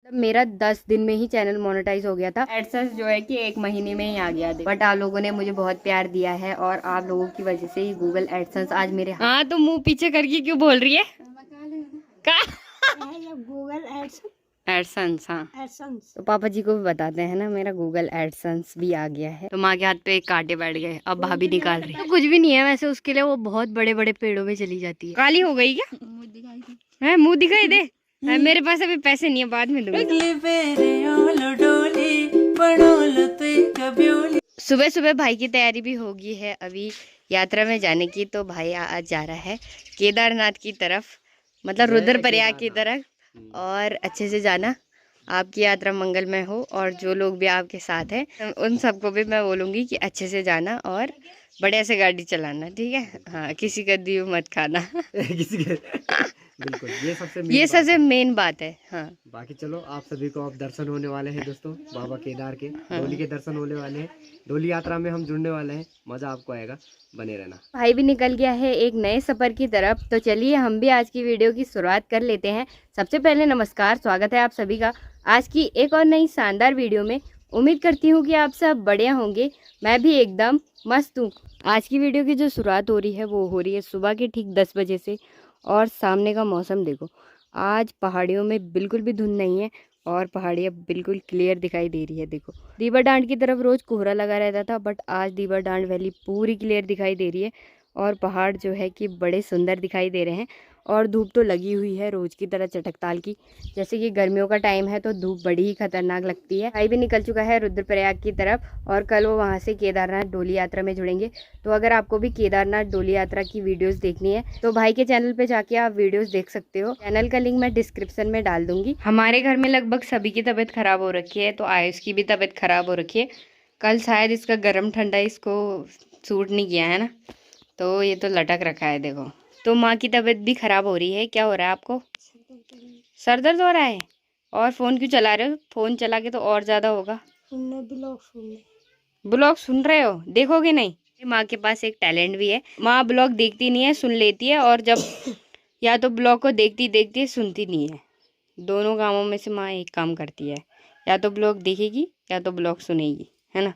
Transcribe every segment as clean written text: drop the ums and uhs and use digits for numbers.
मेरा 10 दिन में ही चैनल मोनेटाइज हो गया था। एडसेंस जो है कि 1 महीने में ही आ गया था। बट आप लोगों ने मुझे बहुत प्यार दिया है और आप लोगों की वजह से ही गूगल एडसेंस आज मेरे। हाँ तो मुंह पीछे करके क्यों बोल रही है? Google AdSense. हाँ एडसेंस तो पापा जी को भी बताते हैं ना, मेरा गूगल एडसेंस भी आ गया है। तो माँ के हाथ पे एक कांटे बैठ गए, अब भाभी निकाल रही है। तो कुछ भी नहीं है वैसे, उसके लिए वो बहुत बड़े बड़े पेड़ों में चली जाती है। काली हो गई क्या? मुँह दिखाई दे। मेरे पास अभी पैसे नहीं है, बाद में दूंगी। सुबह सुबह भाई की तैयारी भी हो गई है अभी यात्रा में जाने की। तो भाई आज जा रहा है केदारनाथ की तरफ, मतलब रुद्रप्रयाग की तरफ। और अच्छे से जाना, आपकी यात्रा मंगलमय हो। और जो लोग भी आपके साथ हैं उन सबको भी मैं बोलूँगी कि अच्छे से जाना और बढ़िया से गाड़ी चलाना, ठीक है? हाँ, किसी का दीव मत खाना। किसी के बिल्कुल, ये सबसे मेन बात है। हाँ बाकी चलो, आप सभी को अब दर्शन होने वाले हैं दोस्तों, बाबा केदार के। हाँ। डोली के दर्शन होने वाले हैं, डोली यात्रा में हम जुड़ने वाले हैं, मजा आपको आएगा, बने रहना। भाई भी निकल गया है एक नए सफर की तरफ। तो चलिए हम भी आज की वीडियो की शुरुआत कर लेते हैं। सबसे पहले नमस्कार, स्वागत है आप सभी का आज की एक और नई शानदार वीडियो में। उम्मीद करती हूँ कि आप सब बढ़िया होंगे, मैं भी एकदम मस्त हूँ। आज की वीडियो की जो शुरुआत हो रही है वो हो रही है सुबह के ठीक 10 बजे से। और सामने का मौसम देखो, आज पहाड़ियों में बिल्कुल भी धुंध नहीं है और पहाड़ियाँ बिल्कुल क्लियर दिखाई दे रही है। देखो दीवा डांड की तरफ रोज कोहरा लगा रहता था, बट आज दीवा डांड वैली पूरी क्लियर दिखाई दे रही है और पहाड़ जो है कि बड़े सुंदर दिखाई दे रहे हैं। और धूप तो लगी हुई है रोज की तरह चटकताल की। जैसे कि गर्मियों का टाइम है तो धूप बड़ी ही खतरनाक लगती है। भाई भी निकल चुका है रुद्रप्रयाग की तरफ और कल वो वहाँ से केदारनाथ डोली यात्रा में जुड़ेंगे। तो अगर आपको भी केदारनाथ डोली यात्रा की वीडियोस देखनी है तो भाई के चैनल पे जाके आप वीडियोस देख सकते हो। चैनल का लिंक मैं डिस्क्रिप्शन में डाल दूंगी। हमारे घर में लगभग सभी की तबीयत खराब हो रखी है, तो आयुष की भी तबीयत खराब हो रखी है। कल शायद इसका गर्म ठंडा इसको सूट नहीं किया है ना, तो ये तो लटक रखा है देखो। तो माँ की तबीयत भी खराब हो रही है। क्या हो रहा है आपको? सर दर्द हो रहा है। और फोन क्यों चला रहे हो? फोन चला के तो और ज्यादा होगा। ब्लॉग सुन रहे हो? देखोगे नहीं? माँ के पास एक टैलेंट भी है, माँ ब्लॉग देखती नहीं है, सुन लेती है। और जब या तो ब्लॉग को देखती देखती है, सुनती नहीं है। दोनों कामों में से माँ एक काम करती है, या तो ब्लॉग देखेगी या तो ब्लॉग सुनेगी, है ना?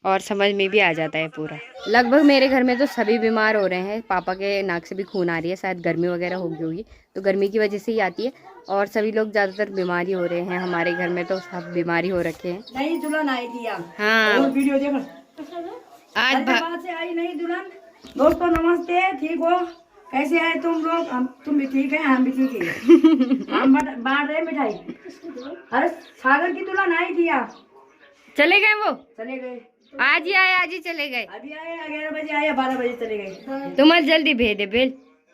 और समझ में भी आ जाता है पूरा। लगभग मेरे घर में तो सभी बीमार हो रहे हैं। पापा के नाक से भी खून आ रही है, शायद गर्मी वगैरह होगी, तो गर्मी की वजह से ही आती है। और सभी लोग ज़्यादातर बीमारी हो रहे हैं हमारे घर में, तो सब बीमारी हो रखे हैं। नहीं दुल्हन आई थी आप। हाँ और वीडियो देखो आज से आई नहीं दुल्हन। दोस्तों नमस्ते, ठीक हो? कैसे आए तुम लोग? तुम भी ठीक है, हम भी ठीक है। हम बांट रहे मिठाई। अरे सागर की दुल्हन आई थी आप। चले गए? वो चले गए, आज ही आए, आज ही चले गए। अभी आए 11 बजे आए, 12 बजे चले गए। तुम्हारे जल्दी भेज दे भेज।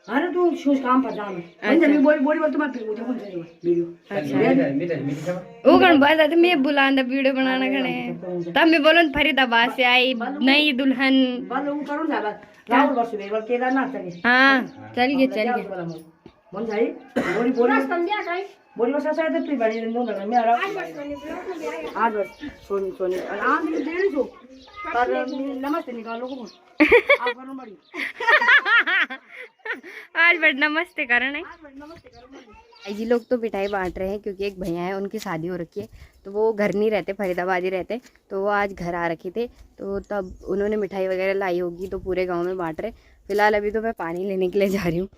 अरे तू शूज काम पर जाना। अच्छा बोल तुम फिर मुझे कौन चलेगा वीडियो। अच्छा वो कौन बात है? मैं बुलाना वीडियो बनाना खड़े तब मैं बोलन फरीदाबाद से आई नई दुल्हन। राहुल बस केदारनाथ चले। हाँ चलिए चलिए। मन जाई बोली बोली बोली बस ऐसा है तू बड़ी दिन लगा मैं आ रहा आज बस सोनी सोनी आज डेढ़ सौ पर नमस्ते निकालो को आप करो बड़ी आज बड़ नमस्ते करना है। भाई जी लोग तो मिठाई बांट रहे हैं क्योंकि एक भैया है उनकी शादी हो रखी है, तो वो घर नहीं रहते, फरीदाबाद ही रहते, तो वो आज घर आ रखे थे, तो तब उन्होंने मिठाई वगैरह लाई होगी तो पूरे गांव में बांट रहे। फिलहाल अभी तो मैं पानी लेने के लिए जा रही हूँ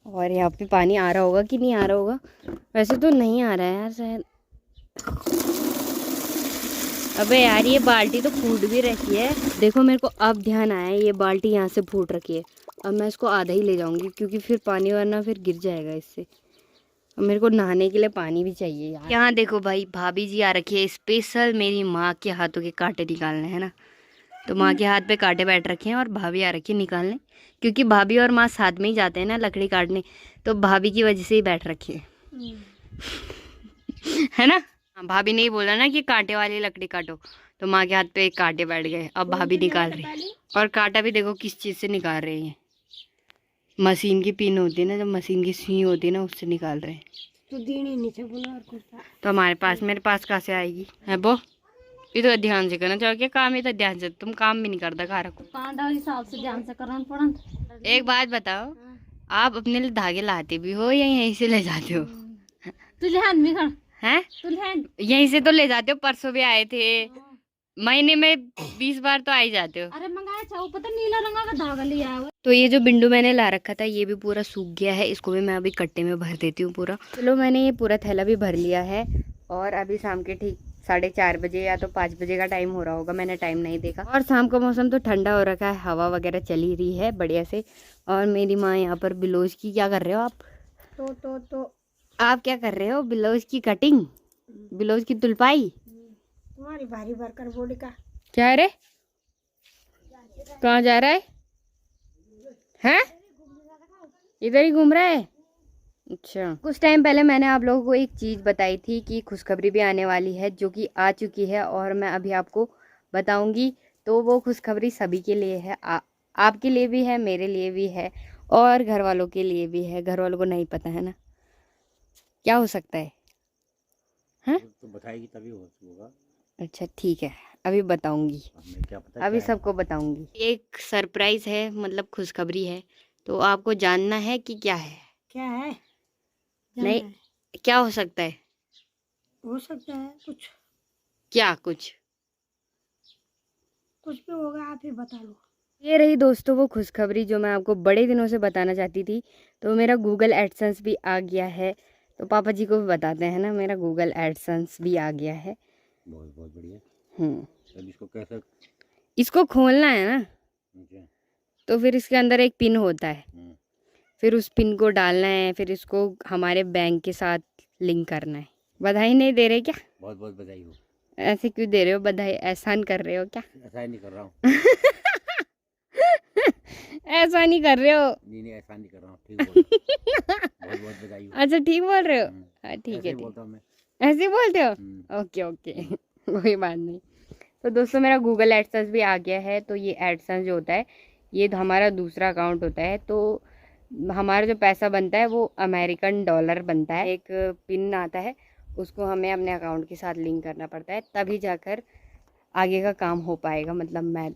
और यहाँ पे पानी आ रहा होगा कि नहीं आ रहा होगा, वैसे तो नहीं आ रहा है यार शायद। अबे यार ये बाल्टी तो फूट भी रखी है। देखो मेरे को अब ध्यान आया, ये बाल्टी यहाँ से फूट रखी है। अब मैं इसको आधा ही ले जाऊंगी क्योंकि फिर पानी वरना फिर गिर जाएगा इससे। अब मेरे को नहाने के लिए पानी भी चाहिए यार। यहाँ देखो भाई भाभी जी आ रखी है, स्पेशल मेरी माँ के हाथों के कांटे निकालने, है ना? तो माँ के हाथ पे कांटे बैठ रखे हैं और भाभी आ रखी है निकालने, क्योंकि भाभी और माँ साथ में ही जाते हैं ना लकड़ी काटने, तो भाभी की वजह से ही बैठ रखी है। है ना? भाभी ने ही बोला ना कि कांटे वाली लकड़ी काटो, तो माँ के हाथ पे एक कांटे बैठ गए। अब भाभी निकाल रही है और कांटा भी देखो किस चीज़ से निकाल रही है। मशीन की पिन होती है ना, जब मशीन की सुई होती है ना, उससे निकाल रहे हैं। तो हमारे पास मेरे पास कहाँ से आएगी है वो? ये तो ध्यान से करना चाहिए। क्या काम है तो ध्यान से, तुम काम भी नहीं करता खा रखो। हिसाब से ध्यान से करना पड़ा। एक बात बताओ, आप अपने लिए धागे लाते भी हो या यहीं से ले जाते हो? तुझे हाथ में हैं? दुल्हन यहीं से तो ले जाते हो, परसों भी आए थे, महीने में 20 बार तो आ ही जाते हो। अरे मंगाया था, वो पता नीला रंग का धागा लिया है। तो ये जो बिंडू मैंने ला रखा था ये भी पूरा सूख गया है, इसको भी मैं अभी कट्टे में भर देती हूँ पूरा। चलो मैंने ये पूरा थैला भी भर लिया है और अभी शाम के ठीक 4:30 बजे या तो 5 बजे का टाइम हो रहा होगा, मैंने टाइम नहीं देखा। और शाम का मौसम तो ठंडा हो रखा है, हवा वगैरह चली रही है बढ़िया से। और मेरी माँ यहाँ पर ब्लाउज की क्या कर रहे हो आप? तो आप क्या कर रहे हो? ब्लाउज की कटिंग, ब्लाउज की तुलपाई। तुम्हारी भारी भरकर बोली का क्या है रे? कहाँ जा रहा है? हैं? इधर ही घूम रहा है? अच्छा। कुछ टाइम पहले मैंने आप लोगों को एक चीज़ बताई थी कि खुशखबरी भी आने वाली है, जो कि आ चुकी है और मैं अभी आपको बताऊंगी। तो वो खुशखबरी सभी के लिए है, आपके लिए भी है, मेरे लिए भी है और घर वालों के लिए भी है। घर वालों को नहीं पता है ना क्या हो सकता है? हाँ तो बताएगी तभी होगा। अच्छा ठीक है, अभी बताऊंगी, हमें क्या पता अभी क्या सबको बताऊंगी। एक सरप्राइज है, मतलब खुशखबरी है, तो आपको जानना है कि क्या है। क्या है? नहीं, क्या हो सकता है? हो सकता है कुछ, क्या कुछ? कुछ भी होगा, आप ही बता लो। ये रही दोस्तों वो खुशखबरी जो मैं आपको बड़े दिनों से बताना चाहती थी। तो मेरा गूगल एडसेंस भी आ गया है, तो पापा जी को भी बताते हैं ना, मेरा गूगल एडसेंस भी आ गया है। बहुत बहुत बढ़िया। हम्म, अब इसको कैसे? इसको खोलना है ना, अच्छा। तो फिर इसके अंदर एक पिन होता है, हम्म। फिर उस पिन को डालना है, फिर इसको हमारे बैंक के साथ लिंक करना है। बधाई नहीं दे रहे क्या? बहुत बहुत बधाई हो। ऐसे क्यों दे रहे हो बधाई? एहसान कर रहे हो क्या? ऐसा ही नहीं कर रहा हूँ। ऐसा नहीं कर रहे हो? नहीं ऐसा नहीं कर रहा हूँ, ठीक बोल। बहुत बहुत बधाई हो। अच्छा ठीक बोल रहे हो? हाँ ठीक ऐसे है, ही ठीक। बोलता हूँ मैं। ऐसे ही बोलते हो? ओके ओके, कोई बात नहीं। तो दोस्तों मेरा गूगल एडसेंस भी आ गया है। तो ये एडसेंस जो होता है ये हमारा दूसरा अकाउंट होता है। तो हमारा जो पैसा बनता है वो अमेरिकन डॉलर बनता है। एक पिन आता है, उसको हमें अपने अकाउंट के साथ लिंक करना पड़ता है, तभी जाकर आगे का काम हो पाएगा, मतलब मैं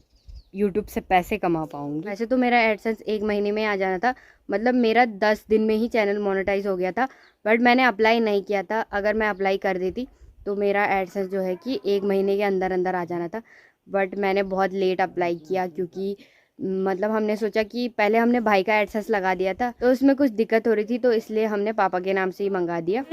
यूट्यूब से पैसे कमा पाऊँगी। वैसे तो मेरा एडसेंस 1 महीने में आ जाना था, मतलब मेरा 10 दिन में ही चैनल मोनेटाइज हो गया था, बट मैंने अप्लाई नहीं किया था। अगर मैं अप्लाई कर देती तो मेरा एडसेंस जो है कि 1 महीने के अंदर अंदर आ जाना था, बट मैंने बहुत लेट अप्लाई किया, क्योंकि मतलब हमने सोचा कि पहले हमने भाई का एडसेंस लगा दिया था तो उसमें कुछ दिक्कत हो रही थी, तो इसलिए हमने पापा के नाम से ही मंगा दिया।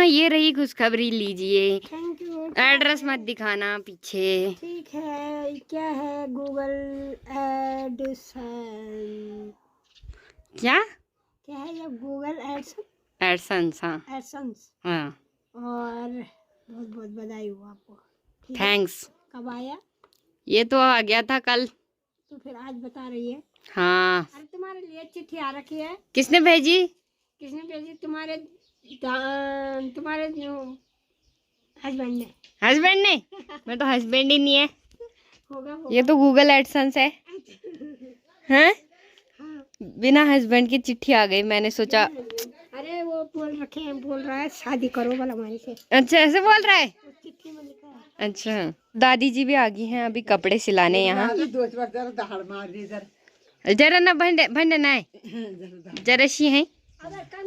ये रही खुशखबरी, लीजिए। Thank you. एड्रेस मत दिखाना पीछे। ठीक है, क्या है? Google AdSense. क्या है ये? गूगल एडसेंस, हाँ एडसेंस। हाँ। और बहुत बहुत बधाई हो आपको। ठीक है? थैंक्स। कब आया? ये तो आ गया था कल। तो फिर आज बता रही है? हाँ। अरे तुम्हारे लिए चिट्ठी आ रखी है। किसने भेजी? किसने भेजी? तुम्हारे जो हस्बैंड ने। हस्बैंड ने? मैं तो हस्बैंड ही नहीं है। होगा ये तो गूगल एडसेंस है। हैं? हाँ। बिना हस्बैंड की चिट्ठी आ गई, मैंने सोचा। अरे वो बोल रहा है शादी करो वाला हमारे से। अच्छा ऐसे बोल रहा है? चिट्ठी में लिखा है। अच्छा, दादी जी भी आ गई हैं अभी कपड़े सिलाने यहाँ। जरा ना भंडे भंडे ना है, जरा सी है,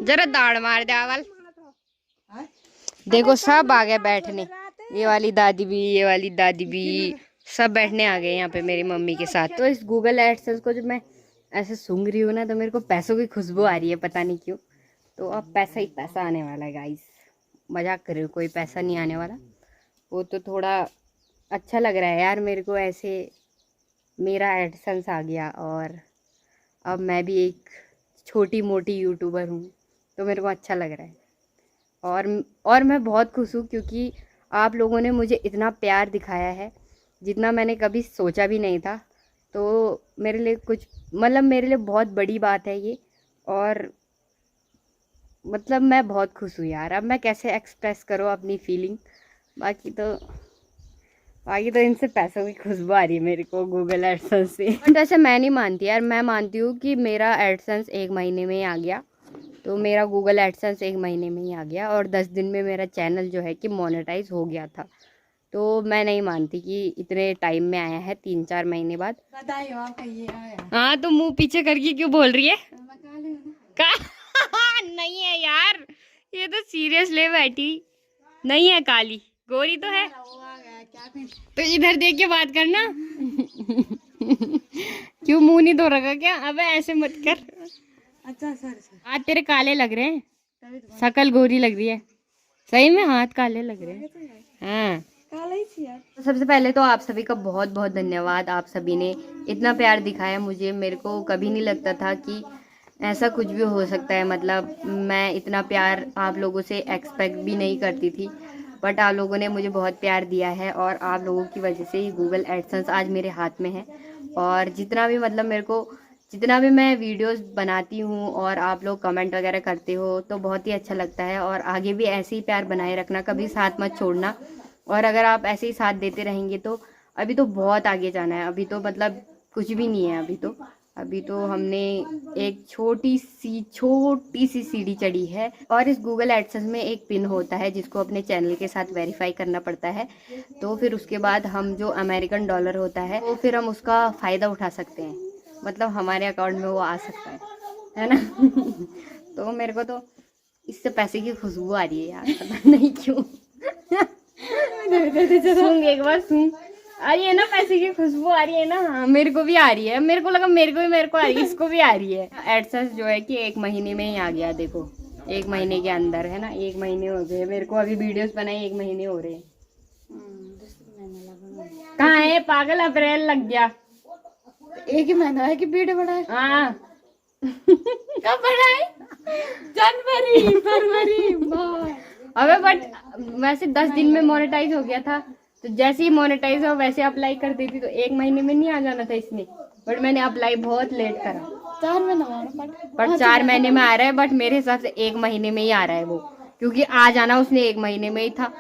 जरा दाढ़ मार दे आवल। देखो सब आ गए बैठने, ये वाली दादी भी, ये वाली दादी भी, सब बैठने आ गए यहाँ पे मेरी मम्मी के साथ। तो इस गूगल एडसेंस को जब मैं ऐसे सूंघ रही हूँ ना, तो मेरे को पैसों की खुशबू आ रही है, पता नहीं क्यों। तो अब पैसा ही पैसा आने वाला है गाइस, मजाक कर रही हूँ, कोई पैसा नहीं आने वाला। वो तो थोड़ा अच्छा लग रहा है यार मेरे को, ऐसे मेरा एडसेंस आ गया और अब मैं भी एक छोटी मोटी यूट्यूबर हूँ, तो मेरे को अच्छा लग रहा है। और मैं बहुत खुश हूँ, क्योंकि आप लोगों ने मुझे इतना प्यार दिखाया है जितना मैंने कभी सोचा भी नहीं था। तो मेरे लिए कुछ, मतलब मेरे लिए बहुत बड़ी बात है ये, और मतलब मैं बहुत खुश हूँ यार। अब मैं कैसे एक्सप्रेस करूँ अपनी फीलिंग। बाकी तो इनसे पैसों की खुशबू आ रही है मेरे को गूगल एडसेंस से। बट ऐसे मैं नहीं मानती यार, मैं मानती हूँ कि मेरा एडसेंस 1 महीने में ही आ गया। तो मेरा गूगल एडसेंस 1 महीने में ही आ गया और 10 दिन में मेरा चैनल जो है कि मोनेटाइज हो गया था। तो मैं नहीं मानती कि इतने टाइम में आया है, 3-4 महीने बाद। बधाई हो आपका ये आया। हाँ, तो मुंह पीछे करके क्यों बोल रही है? का नहीं है यार, ये तो सीरियस ले बैठी नहीं है, काली गोरी तो है। तो इधर देख के बात करना। क्यों मुंह नहीं धो रखा क्या? अबे ऐसे मत कर। अच्छा सर हाथ तेरे काले लग रहे हैं, शकल गोरी लग रही है। सही में हाथ काले लग रहे हैं। हाँ तो सबसे पहले तो आप सभी का बहुत बहुत धन्यवाद। आप सभी ने इतना प्यार दिखाया मुझे। मेरे को कभी नहीं लगता था कि ऐसा कुछ भी हो सकता है। मतलब मैं इतना प्यार आप लोगों से एक्सपेक्ट भी नहीं करती थी, बट आप लोगों ने मुझे बहुत प्यार दिया है और आप लोगों की वजह से ही गूगल एडसेंस आज मेरे हाथ में है। और जितना भी मतलब मेरे को जितना भी मैं वीडियोस बनाती हूँ और आप लोग कमेंट वगैरह करते हो तो बहुत ही अच्छा लगता है। और आगे भी ऐसे ही प्यार बनाए रखना, कभी साथ मत छोड़ना। और अगर आप ऐसे ही साथ देते रहेंगे तो अभी तो बहुत आगे जाना है। अभी तो मतलब कुछ भी नहीं है। अभी तो हमने एक छोटी सी सीढ़ी चढ़ी है। और इस गूगल एडसेंस में एक पिन होता है जिसको अपने चैनल के साथ वेरीफाई करना पड़ता है। तो फिर उसके बाद हम जो अमेरिकन डॉलर होता है वो फिर हम उसका फ़ायदा उठा सकते हैं। मतलब हमारे अकाउंट में वो आ सकता है ना। तो मेरे को तो इससे पैसे की खुशबू आ रही है यार, पता नहीं क्यों। सुन एक बार सुन, आ रही है ना पैसे की खुशबू आ रही है ना। हाँ मेरे को भी आ रही है। मेरे को लगा मेरे को आ रही है, इसको भी आ रही है। एडसेंस जो है कि 1 महीने में ही आ गया। देखो 1 महीने के अंदर है ना, 1 महीने हो गए मेरे को। अभी वीडियोस बनाए 1 महीने हो रहे हैं। कहाँ है पागल, अप्रैल लग गया। 1 ही महीना है कि वीडियो बनाए? हाँ कब बनाए? जनवरी फरवरी अबे बट वैसे 10 दिन में मोनेटाइज हो गया था। तो जैसे ही मोनेटाइज हो वैसे अप्लाई कर देती तो 1 महीने में नहीं आ जाना था इसने। बट मैंने अप्लाई बहुत लेट करा। 4 महीना बट 4 महीने में आ रहा है। बट मेरे हिसाब से 1 महीने में ही आ रहा है वो, क्योंकि आ जाना उसने 1 महीने में ही था।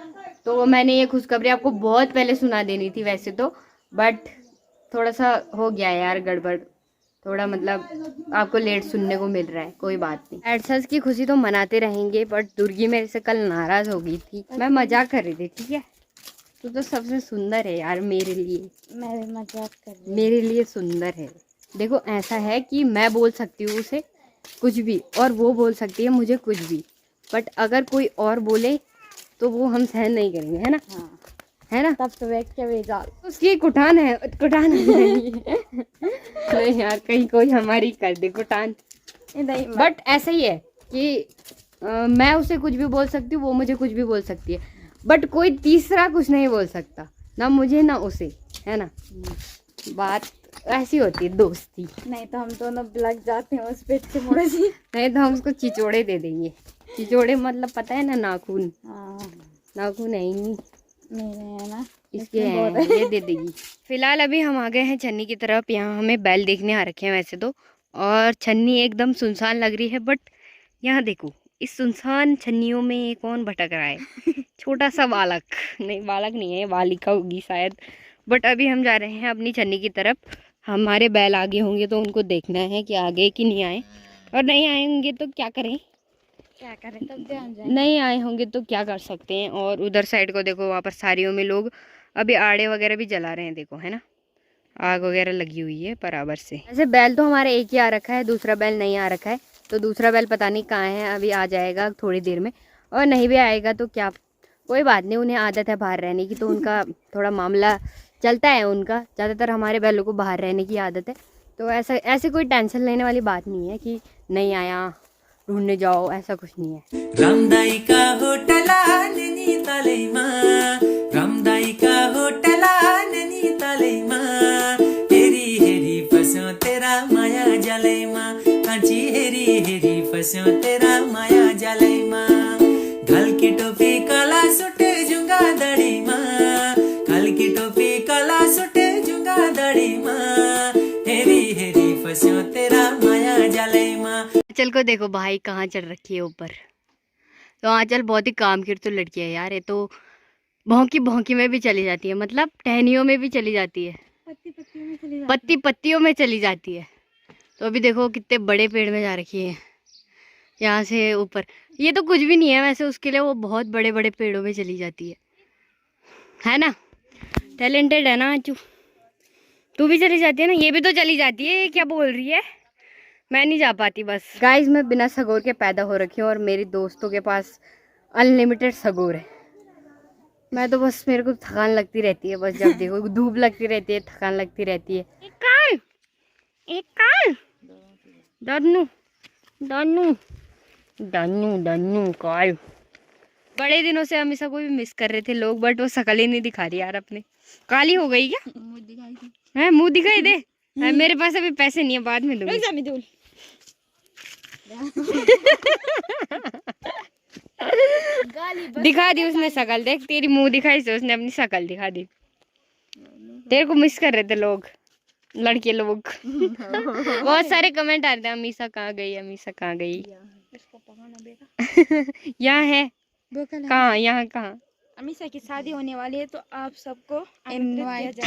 तो मैंने ये खुशखबरी आपको बहुत पहले सुना देनी थी वैसे तो, बट थोड़ा सा हो गया यार गड़बड़। थोड़ा मतलब आपको लेट सुनने को मिल रहा है, कोई बात नहीं। एडसेंस की खुशी तो मनाते रहेंगे। बट दुर्गी मेरे से कल नाराज हो गई थी। मैं मजाक कर रही थी, ठीक है। तू तो सबसे सुंदर है यार मेरे लिए। मैं मजाक कर रही मेरे लिए सुंदर है। देखो ऐसा है कि मैं बोल सकती हूँ उसे कुछ भी और वो बोल सकती है मुझे कुछ भी, बट अगर कोई और बोले तो वो हम सहन नहीं करेंगे, है ना। हाँ है ना। तब तो वेट के भेजा उसकी कुटान है, कुटान नहीं नहीं यार, कहीं कोई हमारी कर दे कुटान। बट ऐसा ही है कि मैं उसे कुछ भी बोल सकती हूँ, वो मुझे कुछ भी बोल सकती है, बट कोई तीसरा कुछ नहीं बोल सकता, ना मुझे ना उसे, है ना। बात ऐसी होती है दोस्ती। नहीं तो हम दोनों लग जाते हैं उस पे चिमोड़े से। नहीं तो हम उसको चिचोड़े दे देंगे। चिचोड़े मतलब पता है ना, नाखून। हाँ नाखून है ही नहीं मेरे है ना, इसके हैं, ये दे देगी। फिलहाल अभी हम आ गए हैं छन्नी की तरफ। यहाँ हमें बैल देखने आ रखे हैं वैसे तो, और छन्नी एकदम सुनसान लग रही है। बट यहाँ देखो इस सुनसान छन्नियों में कौन भटक रहा है। छोटा सा बालक, नहीं बालक नहीं है, बालिका होगी शायद। बट अभी हम जा रहे हैं अपनी छन्नी की तरफ। हमारे बैल आगे होंगे तो उनको देखना है कि आगे कि नहीं आए, और नहीं आएंगे तो क्या करें। तब ध्यान जाए। नहीं आए होंगे तो क्या कर सकते हैं। और उधर साइड को देखो, वहाँ पर साड़ियों में लोग अभी आड़े वगैरह भी जला रहे हैं, देखो है ना, आग वगैरह लगी हुई है बराबर से। ऐसे बैल तो हमारे एक ही आ रखा है, दूसरा बैल नहीं आ रखा है। तो दूसरा बैल पता नहीं कहाँ है, अभी आ जाएगा थोड़ी देर में। और नहीं भी आएगा तो क्या, कोई बात नहीं, उन्हें आदत है बाहर रहने की, तो उनका थोड़ा मामला चलता है उनका। ज़्यादातर हमारे बैलों को बाहर रहने की आदत है, तो ऐसे कोई टेंशन लेने वाली बात नहीं है कि नहीं आया ढूंढने जाओ, ऐसा कुछ नहीं है। रामदाईका होटला नैनीतालैमा, रामदाईका होटला नैनीतालैमा, हेरी हेरी फस्यो तेरा माया जालैमा, काँची हेरी हेरी फस्यो तेरा माया जालैमा, घाल की टोपी काला सुट जुंगा दाढ़ीमा, घाल की टोपी काला सुट जुंगा दाढ़ीमा, हेरी हेरी फस्यो तेरा माया जालैमा। आंचल को देखो भाई कहाँ चढ़ रखी है ऊपर। तो आंचल बहुत ही काम की तो लड़की है यार। ये तो भौंकी भौंकी में भी चली जाती है, मतलब टहनियों में भी चली जाती है, पत्ती पत्तियों में चली जाती है। तो अभी देखो कितने बड़े पेड़ में जा रखी है, यहाँ से ऊपर। ये तो कुछ भी नहीं है वैसे उसके लिए, वो बहुत बड़े बड़े पेड़ों में चली जाती है ना। टैलेंटेड है ना आंचू। तू भी चली जाती है ना, ये भी तो चली जाती है। क्या बोल रही है, मैं नहीं जा पाती बस। गाइस मैं बिना सगोर के पैदा हो रखी हूँ और मेरी दोस्तों के पास अनलिमिटेड सगोर है। मैं तो बस, मेरे को थकान लगती रहती है बस, जब देखो धूप लगती रहती है, थकान लगती रहती है। एक काल दन्नू दन्नू दन्नू दन्नू काल। बड़े दिनों से हम इसको भी मिस कर रहे थे लोग, बट वो शकल ही नहीं दिखा रही यार अपने। काली हो गई क्या? है मुंह दिखाई दे। है, मेरे पास अभी पैसे नहीं है, बाद में दूंगी। दिखा दी उसने शकल, देख तेरी मुंह दिखाई से उसने अपनी शकल दिखा दी। तेरे को मिस कर रहे थे लोग, लड़के लोग। बहुत सारे कमेंट आ रहे थे, अमीषा कहाँ गई, अमीषा कहाँ गई। यहाँ है कहाँ, यहाँ कहाँ? अमीषा की शादी होने वाली है तो आप सबको इनवाइट।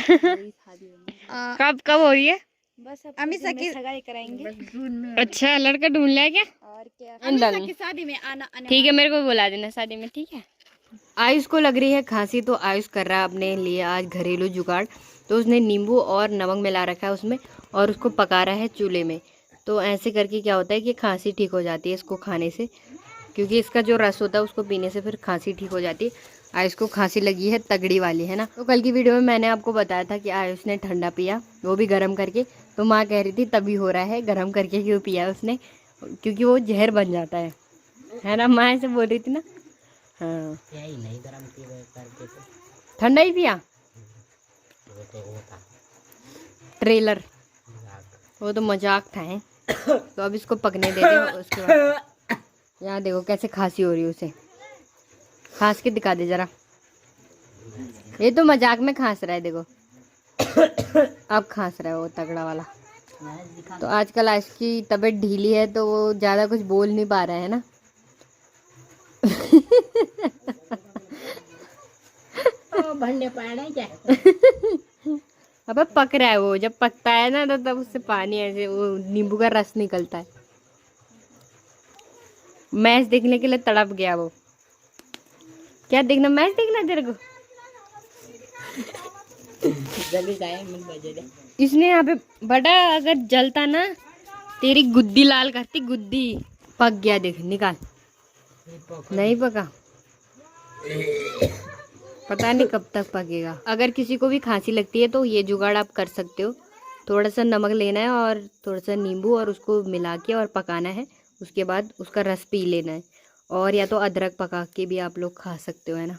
कब कब हो रही है? बस अमीषा की सगाई कराएंगे। अच्छा, लड़का ढूंढ लिया क्या? और क्या, अमीषा की शादी में आना ठीक है, मेरे को बुला देना शादी में, ठीक है। आयुष को लग रही है खांसी, तो आयुष कर रहा है अपने लिए आज घरेलू जुगाड़। तो उसने नींबू और नमक मिला रखा है उसमें और उसको पका रहा है चूल्हे में। तो ऐसे करके क्या होता है कि खांसी ठीक हो जाती है इसको खाने से, क्योंकि इसका जो रस होता है उसको पीने से फिर खांसी ठीक हो जाती है। आयुष को खांसी लगी है तगड़ी वाली, है ना। तो कल की वीडियो में मैंने आपको बताया था कि आयुष ने ठंडा पिया, वो भी गर्म करके। तो माँ कह रही थी तभी हो रहा है, गर्म करके क्यों पिया उसने, क्योंकि वो जहर बन जाता है ना। माँ ऐसे बोल रही थी ना। हाँ, नहीं गरम करके ठंडा ही पिया। वो था ट्रेलर, वो तो मजाक था है। तो अब इसको पकने देते हैं, उसके बाद यहाँ देखो कैसे खांसी हो रही है उसे। खांस के दिखा दे जरा, ये तो मजाक में खांस रहा है देखो। अब खांस रहा है वो तगड़ा वाला। तो आजकल आयुष की तबीयत ढीली है तो वो ज़्यादा कुछ बोल नहीं पा रहा है ना। भरने पाना क्या? अब पक रहा है वो, जब पकता है ना तो तब उससे पानी ऐसे वो नींबू का रस निकलता है। मैच देखने के लिए तड़प गया वो। क्या देखना, मैच देखना तेरे को? इसने यहाँ पे बड़ा, अगर जलता ना तेरी गुद्दी लाल करती, गुद्दी। पक गया देख, निकाल। नहीं पका, पता नहीं कब तक पकेगा। अगर किसी को भी खांसी लगती है तो ये जुगाड़ आप कर सकते हो। थोड़ा सा नमक लेना है और थोड़ा सा नींबू और उसको मिला के और पकाना है। उसके बाद उसका रस पी लेना है, और या तो अदरक पका के भी आप लोग खा सकते हो, है ना।